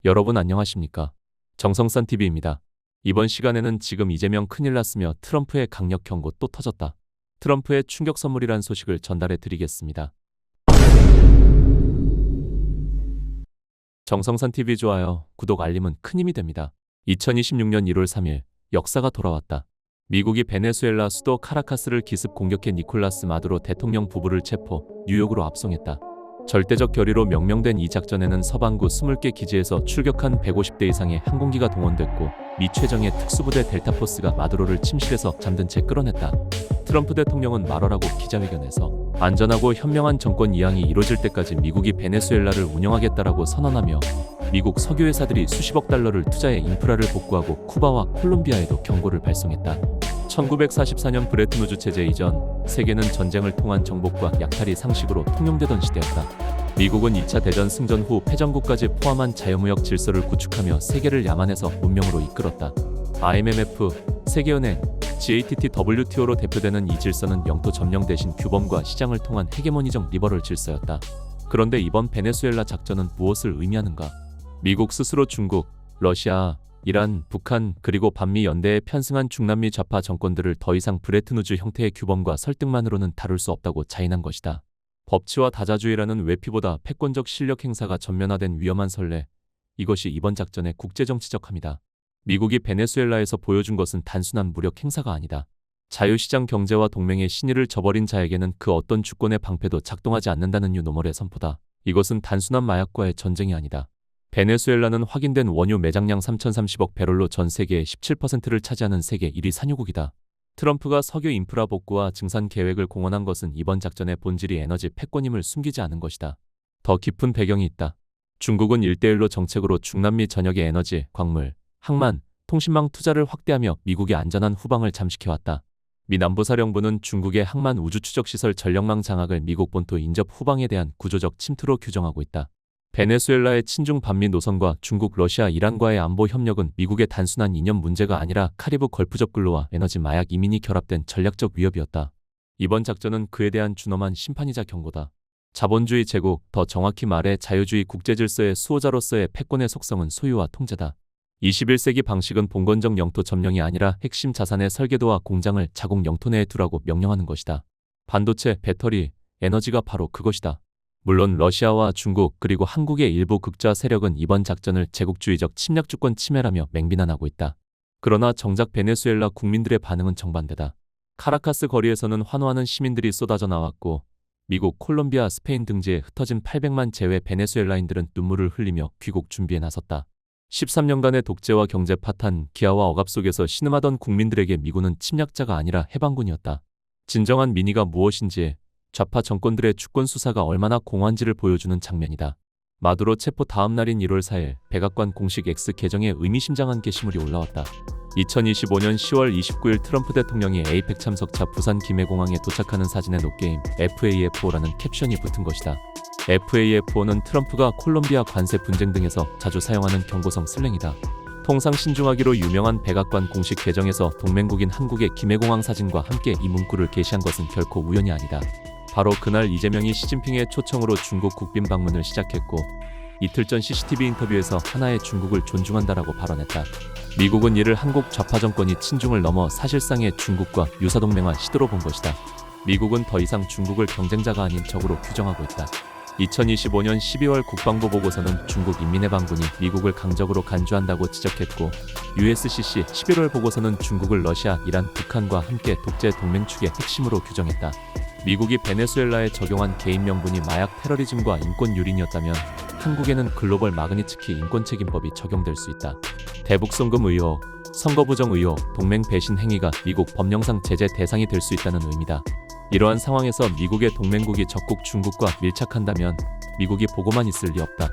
여러분 안녕하십니까? 정성산TV입니다. 이번 시간에는 지금 이재명 큰일 났으며 트럼프의 강력 경고 또 터졌다. 트럼프의 충격 선물이란 소식을 전달해 드리겠습니다. 정성산TV 좋아요, 구독, 알림은 큰 힘이 됩니다. 2026년 1월 3일 역사가 돌아왔다. 미국이 베네수엘라 수도 카라카스를 기습 공격해 니콜라스 마두로 대통령 부부를 체포, 뉴욕으로 압송했다. 절대적 결의로 명명된 이 작전에는 서반구 20개 기지에서 출격한 150대 이상의 항공기가 동원됐고 미 최정예 특수부대 델타포스가 마두로를 침실에서 잠든 채 끌어냈다. 트럼프 대통령은 말하라고 기자회견에서 안전하고 현명한 정권 이양이 이뤄질 때까지 미국이 베네수엘라를 운영하겠다라고 선언하며 미국 석유회사들이 수십억 달러를 투자해 인프라를 복구하고 쿠바와 콜롬비아에도 경고를 발송했다. 1944년 브레튼 우주 체제 이전, 세계는 전쟁을 통한 정복과 약탈이 상식으로 통용되던 시대였다. 미국은 2차 대전 승전 후 패전국까지 포함한 자유무역 질서를 구축하며 세계를 야만에서 문명으로 이끌었다. IMF, 세계은행, GATT, WTO로 대표되는 이 질서는 영토 점령 대신 규범과 시장을 통한 헤게모니적 리버럴 질서였다. 그런데 이번 베네수엘라 작전은 무엇을 의미하는가? 미국 스스로 중국, 러시아, 이란, 북한, 그리고 반미 연대에 편승한 중남미 좌파 정권들을 더 이상 브레튼 우즈 형태의 규범과 설득만으로는 다룰 수 없다고 자인한 것이다. 법치와 다자주의라는 외피보다 패권적 실력 행사가 전면화된 위험한 선례, 이것이 이번 작전의 국제정치적 함이다. 미국이 베네수엘라에서 보여준 것은 단순한 무력 행사가 아니다. 자유시장 경제와 동맹의 신의를 저버린 자에게는 그 어떤 주권의 방패도 작동하지 않는다는 유노멀의 선포다. 이것은 단순한 마약과의 전쟁이 아니다. 베네수엘라는 확인된 원유 매장량 3,030억 배럴로 전 세계의 17%를 차지하는 세계 1위 산유국이다. 트럼프가 석유 인프라 복구와 증산 계획을 공언한 것은 이번 작전의 본질이 에너지 패권임을 숨기지 않은 것이다. 더 깊은 배경이 있다. 중국은 1대1로 정책으로 중남미 전역의 에너지, 광물, 항만, 통신망 투자를 확대하며 미국의 안전한 후방을 잠식해왔다. 미 남부사령부는 중국의 항만 우주추적시설 전력망 장악을 미국 본토 인접 후방에 대한 구조적 침투로 규정하고 있다. 베네수엘라의 친중 반미 노선과 중국, 러시아, 이란과의 안보 협력은 미국의 단순한 이념 문제가 아니라 카리브 걸프적 근로와 에너지 마약 이민이 결합된 전략적 위협이었다. 이번 작전은 그에 대한 준엄한 심판이자 경고다. 자본주의 제국, 더 정확히 말해 자유주의 국제질서의 수호자로서의 패권의 속성은 소유와 통제다. 21세기 방식은 봉건적 영토 점령이 아니라 핵심 자산의 설계도와 공장을 자국 영토 내에 두라고 명령하는 것이다. 반도체, 배터리, 에너지가 바로 그것이다. 물론 러시아와 중국 그리고 한국의 일부 극좌 세력은 이번 작전을 제국주의적 침략주권 침해라며 맹비난하고 있다. 그러나 정작 베네수엘라 국민들의 반응은 정반대다. 카라카스 거리에서는 환호하는 시민들이 쏟아져 나왔고 미국, 콜롬비아, 스페인 등지에 흩어진 800만 제외 베네수엘라인들은 눈물을 흘리며 귀국 준비에 나섰다. 13년간의 독재와 경제 파탄, 기아와 억압 속에서 신음하던 국민들에게 미군은 침략자가 아니라 해방군이었다. 진정한 민의가 무엇인지, 좌파 정권들의 주권 수사가 얼마나 공허한지를 보여주는 장면이다. 마두로 체포 다음 날인 1월 4일 백악관 공식 X 계정에 의미심장한 게시물이 올라왔다. 2025년 10월 29일 트럼프 대통령이 에이펙 참석차 부산 김해공항에 도착하는 사진에 노게임 FAFO라는 캡션이 붙은 것이다. FAFO는 트럼프가 콜롬비아 관세 분쟁 등에서 자주 사용하는 경고성 슬랭이다. 통상 신중하기로 유명한 백악관 공식 계정에서 동맹국인 한국의 김해공항 사진과 함께 이 문구를 게시한 것은 결코 우연이 아니다. 바로 그날 이재명이 시진핑의 초청으로 중국 국빈 방문을 시작했고 이틀 전 CCTV 인터뷰에서 하나의 중국을 존중한다라고 발언했다. 미국은 이를 한국 좌파 정권이 친중을 넘어 사실상의 중국과 유사동맹화 시도로 본 것이다. 미국은 더 이상 중국을 경쟁자가 아닌 적으로 규정하고 있다. 2025년 12월 국방부 보고서는 중국 인민해방군이 미국을 강적으로 간주한다고 지적했고 USCC 11월 보고서는 중국을 러시아, 이란, 북한과 함께 독재 동맹 축의 핵심으로 규정했다. 미국이 베네수엘라에 적용한 개인 명분이 마약 테러리즘과 인권 유린이었다면 한국에는 글로벌 마그니츠키 인권책임법이 적용될 수 있다. 대북송금 의혹, 선거부정 의혹, 동맹 배신 행위가 미국 법령상 제재 대상이 될 수 있다는 의미다. 이러한 상황에서 미국의 동맹국이 적국 중국과 밀착한다면 미국이 보고만 있을 리 없다.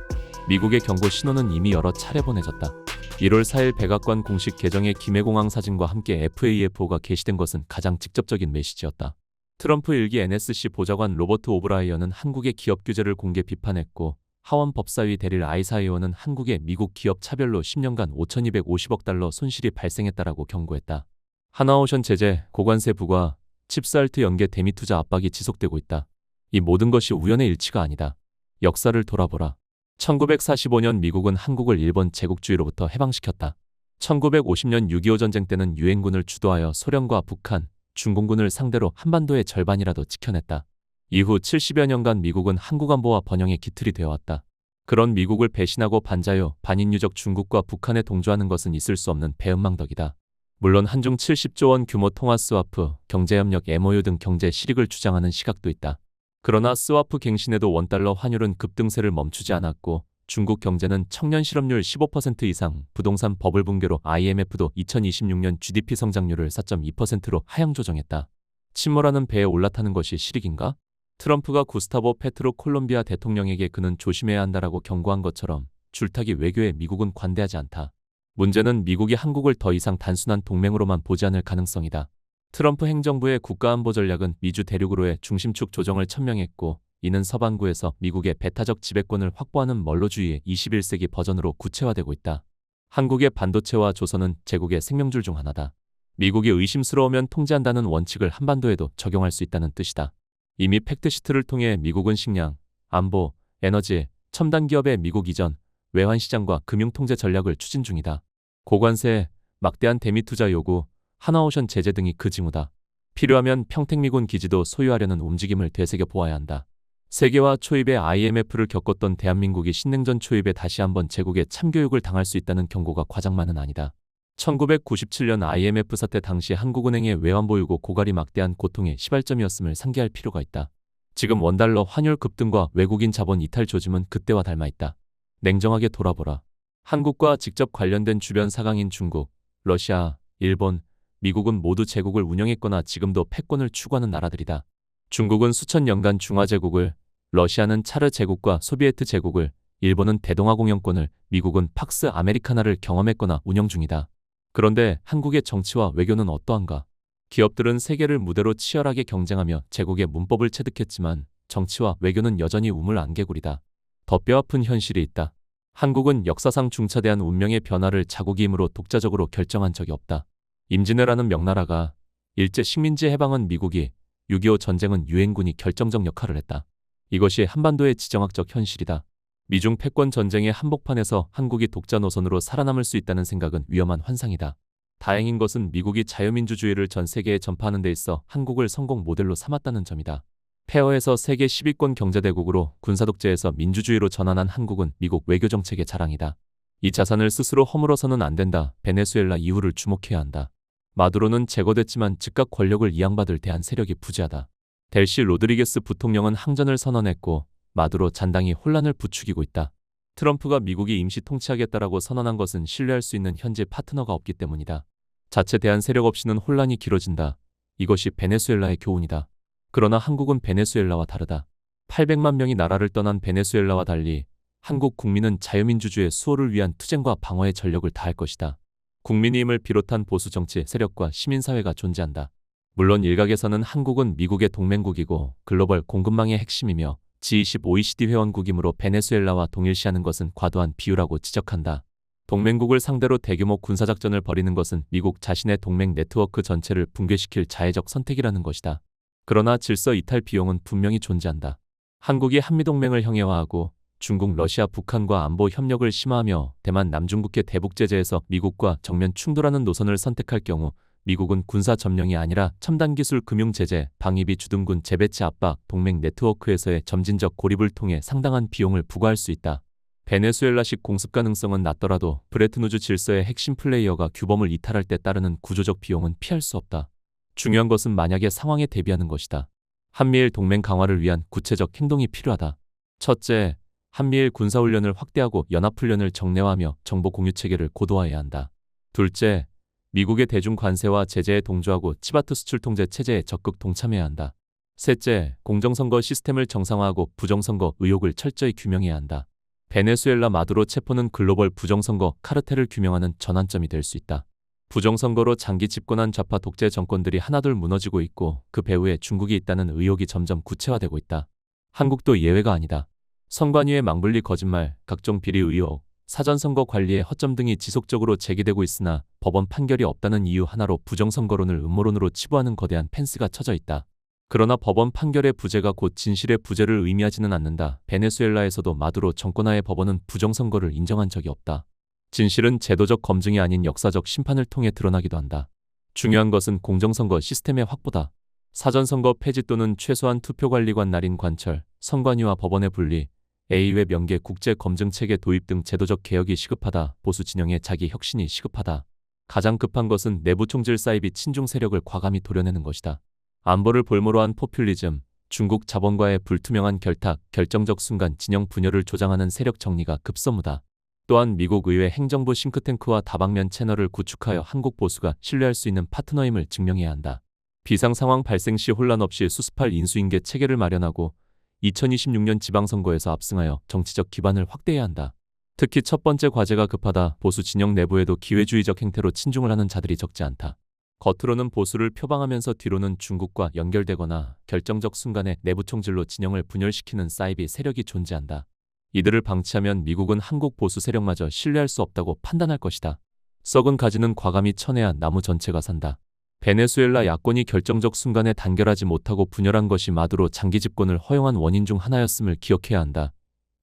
미국의 경고 신호는 이미 여러 차례 보내졌다. 1월 4일 백악관 공식 계정에 김해공항 사진과 함께 FAFO가 게시된 것은 가장 직접적인 메시지였다. 트럼프 일기 NSC 보좌관 로버트 오브라이언은 한국의 기업 규제를 공개 비판했고 하원 법사위 대릴 아이사 의원은 한국의 미국 기업 차별로 10년간 5,250억 달러 손실이 발생했다라고 경고했다. 하나오션 제재, 고관세 부과, 칩스알트 연계 대미 투자 압박이 지속되고 있다. 이 모든 것이 우연의 일치가 아니다. 역사를 돌아보라. 1945년 미국은 한국을 일본 제국주의로부터 해방시켰다. 1950년 6.25 전쟁 때는 유엔군을 주도하여 소련과 북한, 중공군을 상대로 한반도의 절반이라도 지켜냈다. 이후 70여 년간 미국은 한국 안보와 번영의 기틀이 되어왔다. 그런 미국을 배신하고 반자유, 반인유적 중국과 북한에 동조하는 것은 있을 수 없는 배은망덕이다. 물론 한중 70조 원 규모 통화 스와프, 경제협력 MOU 등 경제 실익을 주장하는 시각도 있다. 그러나 스와프 갱신에도 원달러 환율은 급등세를 멈추지 않았고 중국 경제는 청년 실업률 15% 이상, 부동산 버블 붕괴로 IMF도 2026년 GDP 성장률을 4.2%로 하향 조정했다. 침몰하는 배에 올라타는 것이 실익인가? 트럼프가 구스타보 페트로 콜롬비아 대통령에게 그는 조심해야 한다라고 경고한 것처럼 줄타기 외교에 미국은 관대하지 않다. 문제는 미국이 한국을 더 이상 단순한 동맹으로만 보지 않을 가능성이다. 트럼프 행정부의 국가안보 전략은 미주 대륙으로의 중심축 조정을 천명했고 이는 서반구에서 미국의 배타적 지배권을 확보하는 멀로주의의 21세기 버전으로 구체화되고 있다. 한국의 반도체와 조선은 제국의 생명줄 중 하나다. 미국이 의심스러우면 통제한다는 원칙을 한반도에도 적용할 수 있다는 뜻이다. 이미 팩트시트를 통해 미국은 식량, 안보, 에너지, 첨단 기업의 미국 이전, 외환시장과 금융통제 전략을 추진 중이다. 고관세, 막대한 대미 투자 요구, 하나오션 제재 등이 그 징후다. 필요하면 평택미군 기지도 소유하려는 움직임을 되새겨 보아야 한다. 세계화 초입에 IMF를 겪었던 대한민국이 신냉전 초입에 다시 한번 제국의 참교육을 당할 수 있다는 경고가 과장만은 아니다. 1997년 IMF 사태 당시 한국은행의 외환보유고 고갈이 막대한 고통의 시발점이었음을 상기할 필요가 있다. 지금 원달러 환율 급등과 외국인 자본 이탈 조짐은 그때와 닮아 있다. 냉정하게 돌아보라. 한국과 직접 관련된 주변 사강인 중국, 러시아, 일본, 미국은 모두 제국을 운영했거나 지금도 패권을 추구하는 나라들이다. 중국은 수천 년간 중화제국을, 러시아는 차르 제국과 소비에트 제국을, 일본은 대동아공영권을, 미국은 팍스 아메리카나를 경험했거나 운영 중이다. 그런데 한국의 정치와 외교는 어떠한가? 기업들은 세계를 무대로 치열하게 경쟁하며 제국의 문법을 체득했지만 정치와 외교는 여전히 우물안개구리다. 더 뼈아픈 현실이 있다. 한국은 역사상 중차대한 운명의 변화를 자국이 힘으로 독자적으로 결정한 적이 없다. 임진왜란은 명나라가, 일제 식민지 해방은 미국이, 6.25 전쟁은 유엔군이 결정적 역할을 했다. 이것이 한반도의 지정학적 현실이다. 미중 패권 전쟁의 한복판에서 한국이 독자 노선으로 살아남을 수 있다는 생각은 위험한 환상이다. 다행인 것은 미국이 자유민주주의를 전 세계에 전파하는 데 있어 한국을 성공 모델로 삼았다는 점이다. 폐허에서 세계 10위권 경제대국으로 군사독재에서 민주주의로 전환한 한국은 미국 외교정책의 자랑이다. 이 자산을 스스로 허물어서는 안 된다. 베네수엘라 이후를 주목해야 한다. 마두로는 제거됐지만 즉각 권력을 이양받을 대한 세력이 부재하다. 델시 로드리게스 부통령은 항전을 선언했고 마두로 잔당이 혼란을 부추기고 있다. 트럼프가 미국이 임시 통치하겠다라고 선언한 것은 신뢰할 수 있는 현재 파트너가 없기 때문이다. 자체 대한 세력 없이는 혼란이 길어진다. 이것이 베네수엘라의 교훈이다. 그러나 한국은 베네수엘라와 다르다. 800만 명이 나라를 떠난 베네수엘라와 달리 한국 국민은 자유민주주의의 수호를 위한 투쟁과 방어의 전력을 다할 것이다. 국민의힘을 비롯한 보수정치 세력과 시민사회가 존재한다. 물론 일각에서는 한국은 미국의 동맹국이고 글로벌 공급망의 핵심이며 G20 OECD 회원국이므로 베네수엘라와 동일시하는 것은 과도한 비유라고 지적한다. 동맹국을 상대로 대규모 군사작전을 벌이는 것은 미국 자신의 동맹 네트워크 전체를 붕괴시킬 자해적 선택이라는 것이다. 그러나 질서 이탈 비용은 분명히 존재한다. 한국이 한미동맹을 형해화하고 중국, 러시아, 북한과 안보 협력을 심화하며 대만, 남중국해 대북 제재에서 미국과 정면 충돌하는 노선을 선택할 경우 미국은 군사 점령이 아니라 첨단 기술 금융 제재, 방위비 주둔군 재배치 압박, 동맹 네트워크에서의 점진적 고립을 통해 상당한 비용을 부과할 수 있다. 베네수엘라식 공습 가능성은 낮더라도 브레튼우즈 질서의 핵심 플레이어가 규범을 이탈할 때 따르는 구조적 비용은 피할 수 없다. 중요한 것은 만약의 상황에 대비하는 것이다. 한미일 동맹 강화를 위한 구체적 행동이 필요하다. 첫째, 한미일 군사훈련을 확대하고 연합훈련을 정례화하며 정보 공유 체계를 고도화해야 한다. 둘째, 미국의 대중 관세와 제재에 동조하고 치바트 수출 통제 체제에 적극 동참해야 한다. 셋째, 공정선거 시스템을 정상화하고 부정선거 의혹을 철저히 규명해야 한다. 베네수엘라 마두로 체포는 글로벌 부정선거 카르텔을 규명하는 전환점이 될 수 있다. 부정선거로 장기 집권한 좌파 독재 정권들이 하나둘 무너지고 있고 그 배후에 중국이 있다는 의혹이 점점 구체화되고 있다. 한국도 예외가 아니다. 선관위의 망불리 거짓말, 각종 비리 의혹, 사전선거 관리의 허점 등이 지속적으로 제기되고 있으나 법원 판결이 없다는 이유 하나로 부정선거론을 음모론으로 치부하는 거대한 펜스가 쳐져 있다. 그러나 법원 판결의 부재가 곧 진실의 부재를 의미하지는 않는다. 베네수엘라에서도 마두로 정권하에 법원은 부정선거를 인정한 적이 없다. 진실은 제도적 검증이 아닌 역사적 심판을 통해 드러나기도 한다. 중요한 것은 공정선거 시스템의 확보다. 사전선거 폐지 또는 최소한 투표관리관 날인 관철, 선관위와 법원의 분리, A외 명계 국제검증체계 도입 등 제도적 개혁이 시급하다. 보수 진영의 자기 혁신이 시급하다. 가장 급한 것은 내부 총질 사이비 친중 세력을 과감히 도려내는 것이다. 안보를 볼모로 한 포퓰리즘, 중국 자본과의 불투명한 결탁, 결정적 순간 진영 분열을 조장하는 세력 정리가 급선무다. 또한 미국 의회 행정부 싱크탱크와 다방면 채널을 구축하여 한국 보수가 신뢰할 수 있는 파트너임을 증명해야 한다. 비상 상황 발생 시 혼란 없이 수습할 인수인계 체계를 마련하고 2026년 지방선거에서 압승하여 정치적 기반을 확대해야 한다. 특히 첫 번째 과제가 급하다. 보수 진영 내부에도 기회주의적 행태로 친중을 하는 자들이 적지 않다. 겉으로는 보수를 표방하면서 뒤로는 중국과 연결되거나 결정적 순간에 내부 총질로 진영을 분열시키는 사이비 세력이 존재한다. 이들을 방치하면 미국은 한국 보수 세력마저 신뢰할 수 없다고 판단할 것이다. 썩은 가지는 과감히 쳐내야 나무 전체가 산다. 베네수엘라 야권이 결정적 순간에 단결하지 못하고 분열한 것이 마두로 장기 집권을 허용한 원인 중 하나였음을 기억해야 한다.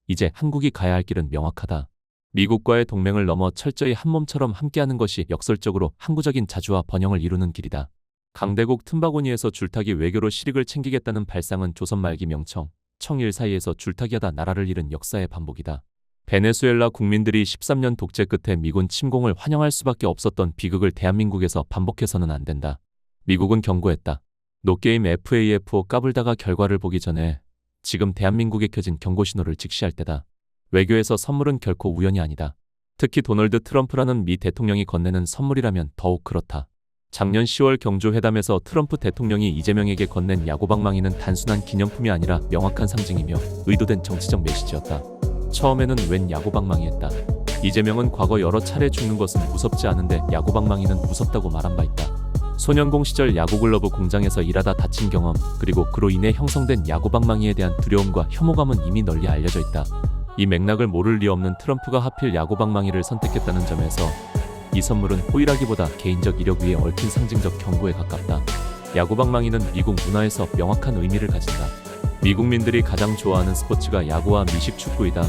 이제 한국이 가야 할 길은 명확하다. 미국과의 동맹을 넘어 철저히 한몸처럼 함께하는 것이 역설적으로 항구적인 자주와 번영을 이루는 길이다. 강대국 틈바구니에서 줄타기 외교로 실익을 챙기겠다는 발상은 조선 말기 명청, 청일 사이에서 줄타기하다 나라를 잃은 역사의 반복이다. 베네수엘라 국민들이 13년 독재 끝에 미군 침공을 환영할 수밖에 없었던 비극을 대한민국에서 반복해서는 안 된다. 미국은 경고했다. 노게임 FAFO 까불다가 결과를 보기 전에 지금 대한민국에 켜진 경고신호를 직시할 때다. 외교에서 선물은 결코 우연이 아니다. 특히 도널드 트럼프라는 미 대통령이 건네는 선물이라면 더욱 그렇다. 작년 10월 경조회담에서 트럼프 대통령이 이재명에게 건넨 야구방망이는 단순한 기념품이 아니라 명확한 상징이며 의도된 정치적 메시지였다. 처음에는 웬 야구방망이였다. 이재명은 과거 여러 차례 죽는 것은 무섭지 않은데 야구방망이는 무섭다고 말한 바 있다. 소년공 시절 야구글러브 공장에서 일하다 다친 경험, 그리고 그로 인해 형성된 야구방망이에 대한 두려움과 혐오감은 이미 널리 알려져 있다. 이 맥락을 모를 리 없는 트럼프가 하필 야구방망이를 선택했다는 점에서 이 선물은 호의라기보다 개인적 이력 위에 얽힌 상징적 경고에 가깝다. 야구방망이는 미국 문화에서 명확한 의미를 가진다. 미국민들이 가장 좋아하는 스포츠가 야구와 미식축구이다.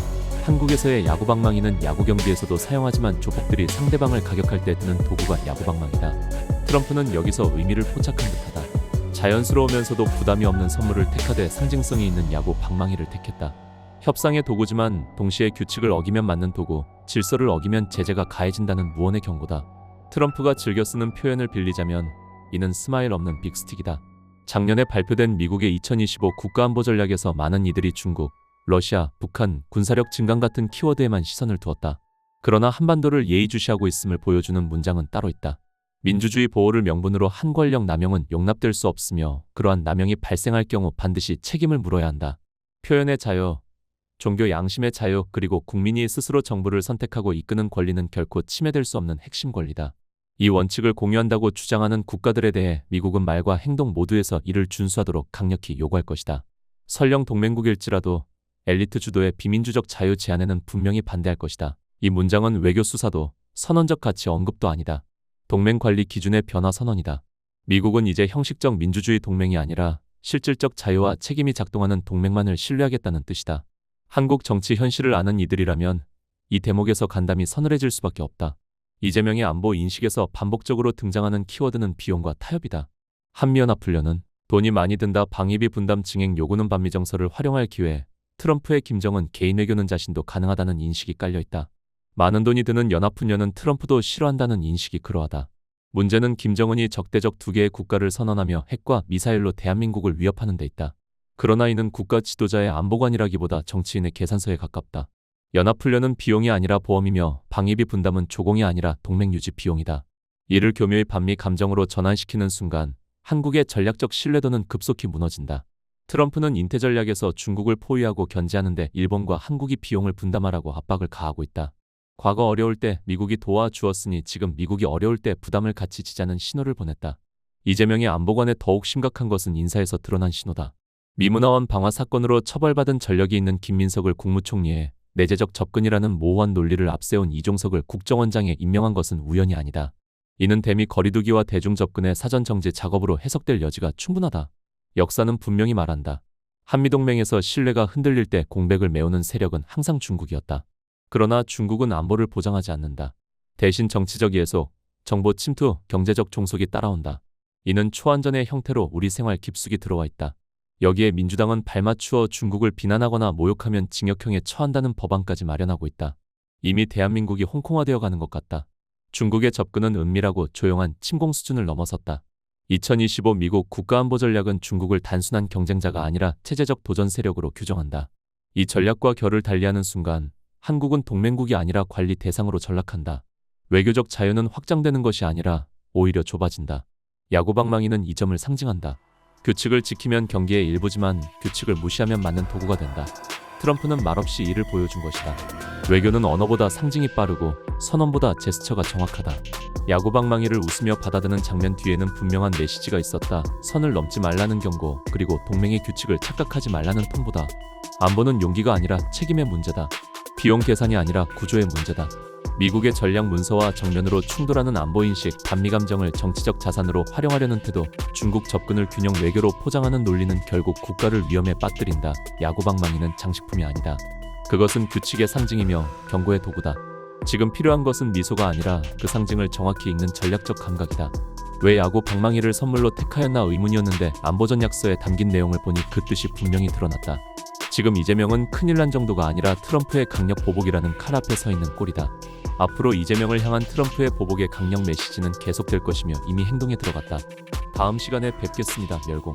한국에서의 야구방망이는 야구 경기에서도 사용하지만 조폭들이 상대방을 가격할 때 드는 도구가 야구방망이다. 트럼프는 여기서 의미를 포착한 듯하다. 자연스러우면서도 부담이 없는 선물을 택하되 상징성이 있는 야구 방망이를 택했다. 협상의 도구지만 동시에 규칙을 어기면 맞는 도구, 질서를 어기면 제재가 가해진다는 무언의 경고다. 트럼프가 즐겨 쓰는 표현을 빌리자면 이는 스마일 없는 빅스틱이다. 작년에 발표된 미국의 2025 국가안보 전략에서 많은 이들이 중국, 러시아, 북한, 군사력 증강 같은 키워드에만 시선을 두었다. 그러나 한반도를 예의주시하고 있음을 보여주는 문장은 따로 있다. 민주주의 보호를 명분으로 한 권력 남용은 용납될 수 없으며 그러한 남용이 발생할 경우 반드시 책임을 물어야 한다. 표현의 자유, 종교 양심의 자유, 그리고 국민이 스스로 정부를 선택하고 이끄는 권리는 결코 침해될 수 없는 핵심 권리다. 이 원칙을 공유한다고 주장하는 국가들에 대해 미국은 말과 행동 모두에서 이를 준수하도록 강력히 요구할 것이다. 설령 동맹국일지라도 엘리트 주도의 비민주적 자유 제한에는 분명히 반대할 것이다. 이 문장은 외교 수사도 선언적 가치 언급도 아니다. 동맹 관리 기준의 변화 선언이다. 미국은 이제 형식적 민주주의 동맹이 아니라 실질적 자유와 책임이 작동하는 동맹만을 신뢰하겠다는 뜻이다. 한국 정치 현실을 아는 이들이라면 이 대목에서 간담이 서늘해질 수밖에 없다. 이재명의 안보 인식에서 반복적으로 등장하는 키워드는 비용과 타협이다. 한미연합훈련은 돈이 많이 든다. 방위비 분담 증액 요구는 반미정서를 활용할 기회. 트럼프의 김정은 개인 외교는 자신도 가능하다는 인식이 깔려있다. 많은 돈이 드는 연합훈련은 트럼프도 싫어한다는 인식이 그러하다. 문제는 김정은이 적대적 두 개의 국가를 선언하며 핵과 미사일로 대한민국을 위협하는 데 있다. 그러나 이는 국가 지도자의 안보관이라기보다 정치인의 계산서에 가깝다. 연합훈련은 비용이 아니라 보험이며 방위비 분담은 조공이 아니라 동맹 유지 비용이다. 이를 교묘히 반미 감정으로 전환시키는 순간 한국의 전략적 신뢰도는 급속히 무너진다. 트럼프는 인태 전략에서 중국을 포위하고 견제하는데 일본과 한국이 비용을 분담하라고 압박을 가하고 있다. 과거 어려울 때 미국이 도와주었으니 지금 미국이 어려울 때 부담을 같이 지자는 신호를 보냈다. 이재명의 안보관에 더욱 심각한 것은 인사에서 드러난 신호다. 미문화원 방화 사건으로 처벌받은 전력이 있는 김민석을 국무총리에 내재적 접근이라는 모호한 논리를 앞세운 이종석을 국정원장에 임명한 것은 우연이 아니다. 이는 대미 거리두기와 대중 접근의 사전 정지 작업으로 해석될 여지가 충분하다. 역사는 분명히 말한다. 한미동맹에서 신뢰가 흔들릴 때 공백을 메우는 세력은 항상 중국이었다. 그러나 중국은 안보를 보장하지 않는다. 대신 정치적 예속, 정보 침투, 경제적 종속이 따라온다. 이는 초안전의 형태로 우리 생활 깊숙이 들어와 있다. 여기에 민주당은 발맞추어 중국을 비난하거나 모욕하면 징역형에 처한다는 법안까지 마련하고 있다. 이미 대한민국이 홍콩화되어 가는 것 같다. 중국의 접근은 은밀하고 조용한 침공 수준을 넘어섰다. 2025 미국 국가안보전략은 중국을 단순한 경쟁자가 아니라 체제적 도전 세력으로 규정한다. 이 전략과 결을 달리하는 순간 한국은 동맹국이 아니라 관리 대상으로 전락한다. 외교적 자유는 확장되는 것이 아니라 오히려 좁아진다. 야구방망이는 이 점을 상징한다. 규칙을 지키면 경기의 일부지만 규칙을 무시하면 맞는 도구가 된다. 트럼프는 말없이 이를 보여준 것이다. 외교는 언어보다 상징이 빠르고 선언보다 제스처가 정확하다. 야구방망이를 웃으며 받아드는 장면 뒤에는 분명한 메시지가 있었다. 선을 넘지 말라는 경고, 그리고 동맹의 규칙을 착각하지 말라는 통보다. 안보는 용기가 아니라 책임의 문제다. 비용 계산이 아니라 구조의 문제다. 미국의 전략 문서와 정면으로 충돌하는 안보인식, 반미감정을 정치적 자산으로 활용하려는 태도, 중국 접근을 균형 외교로 포장하는 논리는 결국 국가를 위험에 빠뜨린다. 야구방망이는 장식품이 아니다. 그것은 규칙의 상징이며 경고의 도구다. 지금 필요한 것은 미소가 아니라 그 상징을 정확히 읽는 전략적 감각이다. 왜 야구 방망이를 선물로 택하였나 의문이었는데 안보전약서에 담긴 내용을 보니 그 뜻이 분명히 드러났다. 지금 이재명은 큰일 난 정도가 아니라 트럼프의 강력 보복이라는 칼 앞에 서 있는 꼴이다. 앞으로 이재명을 향한 트럼프의 보복의 강력 메시지는 계속될 것이며 이미 행동에 들어갔다. 다음 시간에 뵙겠습니다. 멸공.